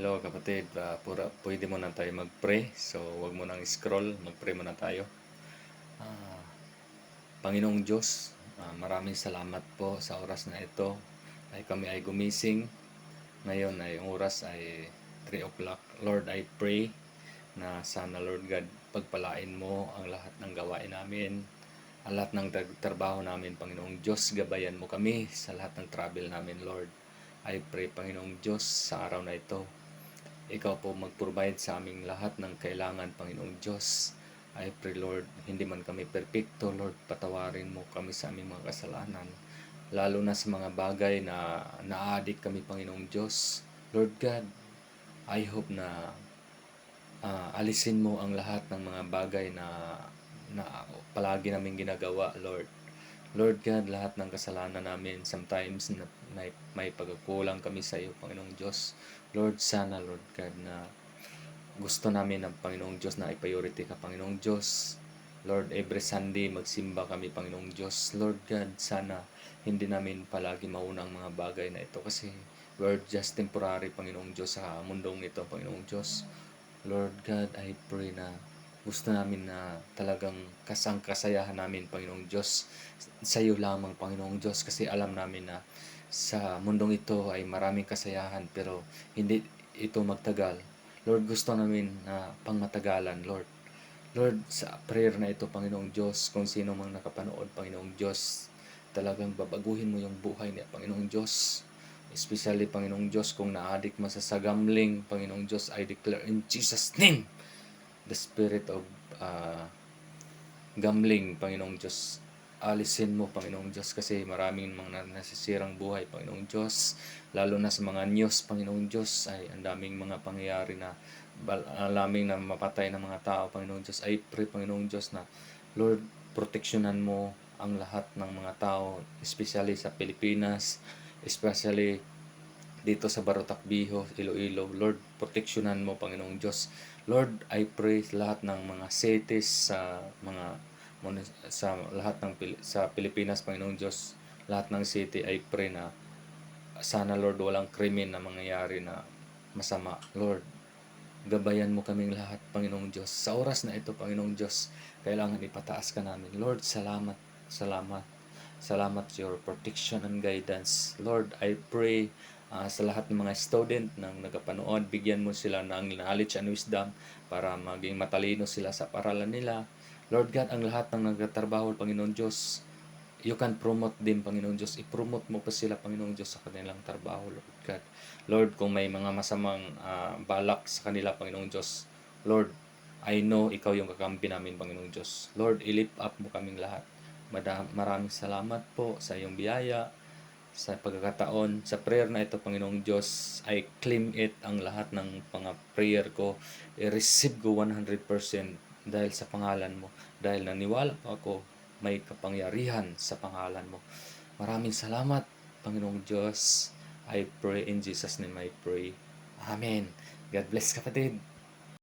Hello kapatid, pwede mo na tayo mag-pray. So, wag mo nang scroll, mag-pray muna tayo. Ah, Panginoong Diyos, maraming salamat po sa oras na ito. Ay kami ay gumising. Ngayon ay ang oras ay 3 o'clock. Lord, I pray na sana Lord God, pagpalain mo ang lahat ng gawain namin, ang lahat ng trabaho namin, Panginoong Diyos. Gabayan mo kami sa lahat ng travel namin, Lord. I pray, Panginoong Diyos, sa araw na ito, ikaw po mag-provide sa aming lahat ng kailangan, Panginoong Diyos. I pray, Lord, hindi man kami perpekto, Lord, patawarin mo kami sa aming mga kasalanan. Lalo na sa mga bagay na na-addict kami, Panginoong Diyos. Lord God, I hope na alisin mo ang lahat ng mga bagay na palagi namin ginagawa, Lord. Lord God, lahat ng kasalanan namin, sometimes na may pagkukulang kami sa iyo, Panginoong Diyos. Lord, sana, Lord God, na gusto namin ng Panginoong Diyos na i-priority ka, Panginoong Diyos. Lord, every Sunday magsimba kami, Panginoong Diyos. Lord God, sana hindi namin palagi maunang mga bagay na ito kasi we're just temporary, Panginoong Diyos, sa mundong ito, Panginoong Diyos. Lord God, I pray na gusto namin na talagang kasayahan namin, Panginoong Diyos, sa iyo lamang, Panginoong Diyos, kasi alam namin na sa mundong ito ay maraming kasayahan pero hindi ito magtagal. Lord, gusto namin na pangmatagalan, Lord. Lord, sa prayer na ito, Panginoong Diyos, kung sino mang nakapanood, Panginoong Diyos, talagang babaguhin mo yung buhay niya, Panginoong Diyos. Especially, Panginoong Diyos, kung na-addict man sa gambling, Panginoong Diyos, I declare in Jesus' name, the spirit of gambling, Panginoong Diyos, alisin mo, Panginoong Diyos, kasi maraming mga nasisirang buhay, Panginoong Diyos, lalo na sa mga news, Panginoong Diyos, ay ang daming mga pangyayari na alaming na mapatay ng mga tao, Panginoong Diyos. I pray, Panginoong Diyos, na Lord, proteksyonan mo ang lahat ng mga tao, especially sa Pilipinas, especially dito sa Barotakbiho, Iloilo. Lord, proteksyonan mo, Panginoong Diyos. Lord, I pray lahat ng mga cities sa sa lahat ng sa Pilipinas, Panginoong Diyos, lahat ng city, I pray na sana, Lord, walang krimen na mangyayari na masama. Lord, gabayan mo kaming lahat, Panginoong Diyos. Sa oras na ito, Panginoong Diyos, kailangan ipataas ka namin. Lord, salamat, salamat. Salamat sa your protection and guidance. Lord, I pray sa lahat ng mga student ng nagapanood, bigyan mo sila ng knowledge and wisdom para maging matalino sila sa paralan nila. Lord God, ang lahat ng nagtatrabaho, Panginoon Diyos, you can promote din, Panginoon Diyos. I-promote mo pa sila, Panginoon Diyos, sa kanilang trabaho, Lord God. Lord, kung may mga masamang balak sa kanila, Panginoon Diyos, Lord, I know ikaw yung kakampi namin, Panginoong Diyos. Lord, i-lift up mo kaming lahat. Maraming salamat po sa iyong biyaya, sa pagkakataon, sa prayer na ito, Panginoong Diyos. I claim it, ang lahat ng mga prayer ko. I-receive ko 100% dahil sa pangalan mo. Dahil naniwala ako, may kapangyarihan sa pangalan mo. Maraming salamat, Panginoong Diyos. I pray in Jesus' name I pray. Amen. God bless, kapatid.